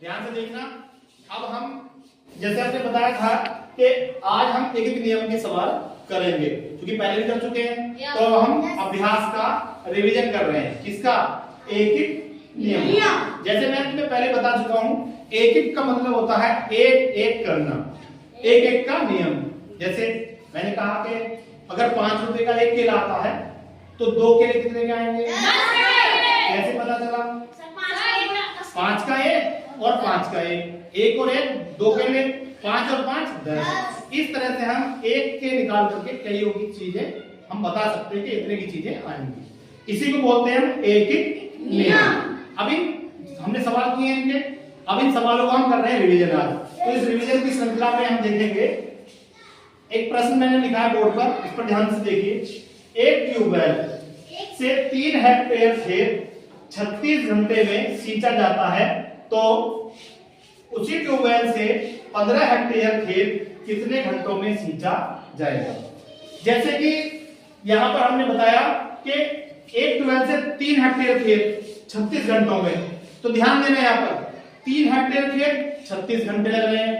ध्यान से देखना। अब हम जैसे आपने बताया था कि आज हम एक एक नियम के सवाल करेंगे, क्योंकि पहले भी कर चुके हैं, तो हम अभ्यास का रिवीजन कर रहे हैं। किसका? एक एक नियम। जैसे मैं तुम्हें पहले बता चुका हूं, एक एक का मतलब होता है एक एक करना, एक एक का नियम। जैसे मैंने कहा कि अगर 5 रुपए का एक केला आता है तो 2 केले कितने के आएंगे? कैसे पता चला? 5 का एक और 5 का एक और एक 2 केले, 5 और 5 10। इस तरह से हम एक के निकाल करके कईयों की चीजें हम बता सकते हैं कि इतने की चीजें आएंगी। इसी को बोलते हैं हम एक एक नियम। अभी हमने सवाल किए हैं इनके, अब इन सवालों को हम कर रहे हैं रिवीजन आज। तो इस रिवीजन की श्रृंखला में हम देखेंगे, एक प्रश्न मैंने लिखा है बोर्ड पर, इस पर ध्यान से देखिए। एक ट्यूबवेल से 3 हेक्टेयर खेत 36 घंटे में सींचा जाता है, तो उसी ट्यूबवेल से 15 हेक्टेयर खेत कितने घंटों में सींचा जाएगा? जैसे कि यहां पर हमने बताया कि एक ट्यूबवेल से 3 हेक्टेयर खेत 36 घंटों में, तो ध्यान देना यहां पर 3 हेक्टेयर खेत 36 घंटे लग रहे हैं।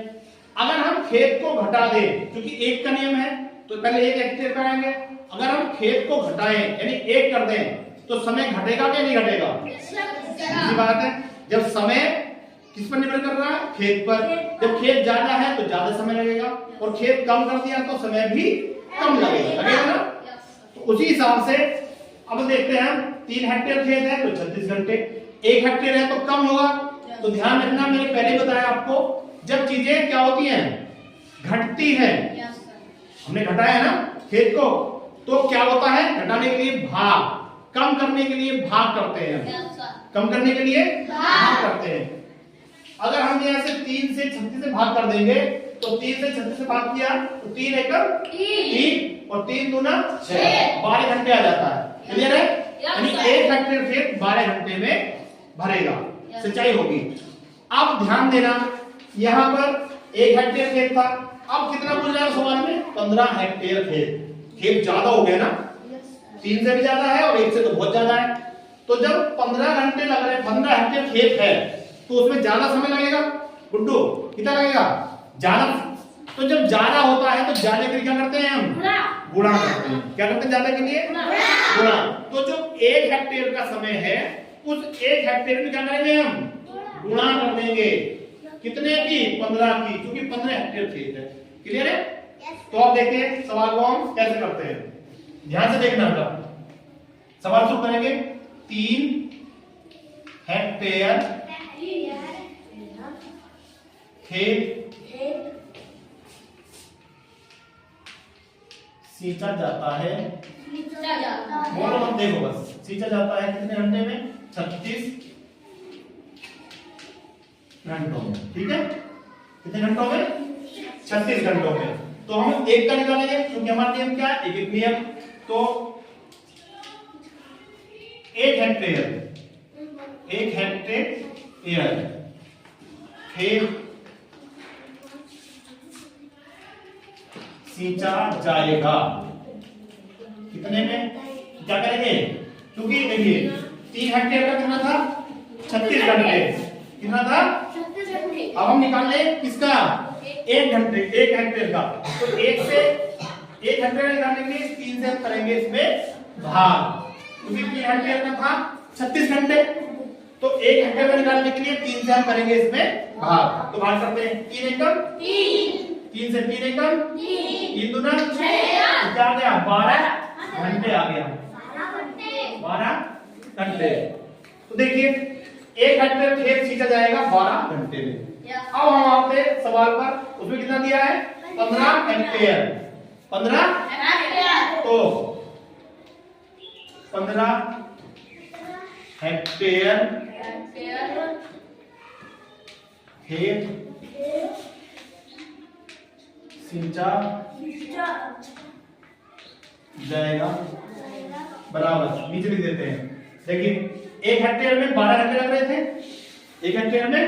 अगर हम खेत को घटा दें, क्योंकि एक का नियम है तो पहले 1 हेक्टेयर पर आएंगे, अगर हम खेत को घटाएं यानी 1 कर दें तो समय घटेगा क्या नहीं घटेगा? सीधी बात है। जब समय किस पर निर्भर कर रहा है? खेत पर। जब खेत ज्यादा है तो ज्यादा समय लगेगा, और खेत कम कर दिया तो समय भी कम लगेगा ना। तो उसी हिसाब से अब देखते हैं, 3 हेक्टेयर खेत है तो 36 घंटे, 1 हेक्टेयर है तो कम होगा। तो ध्यान रखना, मैंने पहले बताया आपको, जब चीजें क्या होती हैं? घटती है। हमने घटाया ना खेत को, तो क्या होता है? घटाने के लिए भाग, कम करने के लिए भाग करते हैं, कम करने के लिए भाग करते हैं। अगर हम यहाँ से 3 से 36 से भाग कर देंगे, तो 3 से 36 से भाग किया तो 3 एकड़ 3 और 3 दूना 6, 12 घंटे आ जाता है। क्लियर है? यानी 1 हेक्टेयर खेत 12 घंटे में भरेगा, सिंचाई होगी। अब ध्यान देना, यहाँ पर 1 हेक्टेयर खेत था, अब कितना पूछ रहा है सवाल में? 15 हेक्टेयर खेत। खेत ज्यादा हो गया ना, 3 से भी ज्यादा है और 1 से तो बहुत ज्यादा है। तो जब 15 घंटे लग रहे हैं, 15 हेक्टेयर खेत है, तो उसमें ज्यादा समय लगेगा। गुड्डू कितना लगेगा? ज्यादा। तो जब ज्यादा होता है तो ज्यादा के लिए क्या करते हैं हम? गुणा करते हैं। क्या करते हैं ज्यादा के लिए? गुणा। तो जो 1 हेक्टेयर का समय है, उस 1 हेक्टेयर में क्या करेंगे हम? गुणा कर देंगे। कितने की? 15 की, क्योंकि 15 हेक्टेयर खेत है। क्लियर है? तो आप देखिए सवाल को हम कैसे करते हैं, ध्यान से देखना। सवाल शुरू करेंगे। 3 हेक्टेयर खेत सींचा जाता है, बोलो मत, देखो बस, सींचा जाता है कितने घंटे में? 36 घंटों में। ठीक है, कितने घंटों में? 36 घंटों में। तो हम 1 का निकालेंगे, क्योंकि हमारा नियम क्या है? एक एक नियम। तो 1 हेक्टेयर खेत सींचा जाएगा कितने में? क्या करेंगे? क्योंकि देखिए 3 हेक्टेयर का कितना था? 36 घंटे। कितना था? 36 घंटे। अब हम निकाल लें किसका? 1 हेक्टेयर का। तो 1 हेक्टेयर निकालने के लिए 3 से करेंगे इसमें भाग, क्योंकि 3 हेक्टेयर का था 36 घंटे, तो 1 हेक्टेयर में निकालने के लिए 3 से हम करेंगे इसमें भाग। तो भाग करते हैं, 3 एकड़ 3 से 3 एकड़ 3 दूना 6, क्या आ गया? 12 घंटे आ गया। 12 घंटे। तो देखिए 1 हेक्टेयर खेत सींचा जाएगा 12 घंटे में। अब हम आते हैं सवाल पर, उसमें कितना दिया है? 15 हेक्टेयर। 15 हेक्टेयर, तो 15 हेक्टेयर खेत सींचा जाएगा बराबर, नीचे लिख देते हैं। देखिए 1 हेक्टेयर में 12 घंटे लग रहे थे, 1 हेक्टेयर में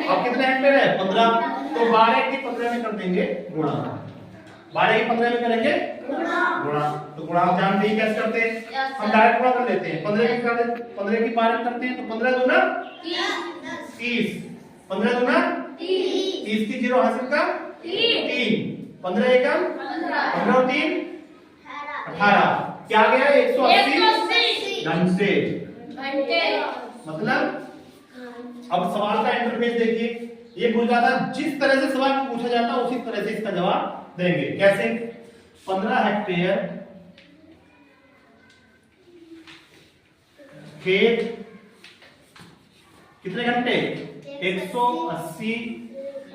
अब कितने हेक्टेयर है? 15। तो 12 की 15 में कर देंगे गुणा, 12 की 15 में करेंगे गुणा। तो गुणा आप जानते हैं कैसे करते हैं, हम डायरेक्ट गुणा कर लेते हैं। 15 की 12 में करते हैं तो 15 दूना 30, 15 दूना 30 की 0 हासिल का 3, 15 एकम 15 और 3 18, क्या आ गया 180 घंटे। मतलब अब सवाल का इंटरफेस देखिए, ये पूछ रहा था जिस तरह से सवाल पूछा जाता उसी तरह से इसका जवाब देंगे। कैसे? 15 हेक्टेयर खेत कितने घंटे? 180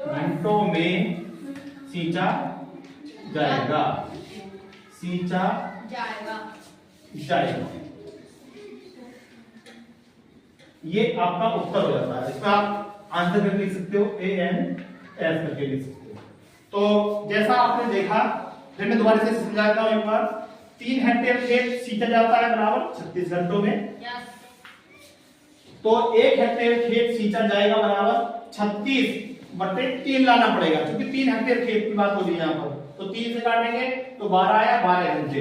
घंटों में सींचा जाएगा, सींचा जाएगा। ये आपका उत्तर हो जाता है। इसका आप आंसर करके लिख सकते हो ANS करके लिख सकते हो। तो जैसा आपने देखा, फिर मैं दोबारा से समझाता हूं एक बार। 3 हेक्टेयर खेत सींचा जाता है बराबर 36 घंटों में। तो 1 हेक्टेयर खेत सींचा जाएगा बराबर 36/3 लाना पड़ेगा, क्योंकि 3 हेक्टेयर खेत की बात हो रही है यहाँ पर। तो 3 से काटेंगे तो 12 आया, 12 घंटे।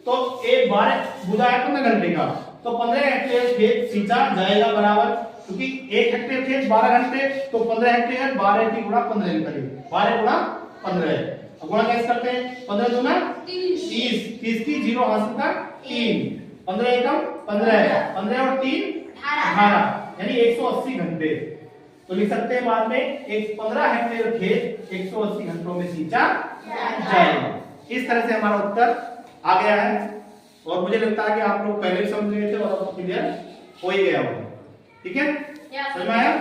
तो एक 12 बुधा है 15 घंटे का, तो 15 हेक्टेयर खेत सींचा जाएगा बराबर, क्योंकि 1 हेक्टेयर खेत 12 घंटे, तो 15 हेक्टेयर 12 की गुणा 15 निकलेगी, 12 गुणा 15 है। अब गुणा कैसे करते हैं? 15 दूना 30, 30 की 0 हासिल का 3, 15 एकम 15, 15 और 3 18, यानी 180 घंटे। तो लिख सकते हैं बाद में एक 15 हेक्टेयर खेत 180 घंटों में सींचा जाएगा। इस तरह से हमारा उत्तर आ गया है, और मुझे लगता है कि आप लोग पहले भी समझ गए थे और आपको क्लियर हो ही गया होगा। ठीक है, समझ में आया?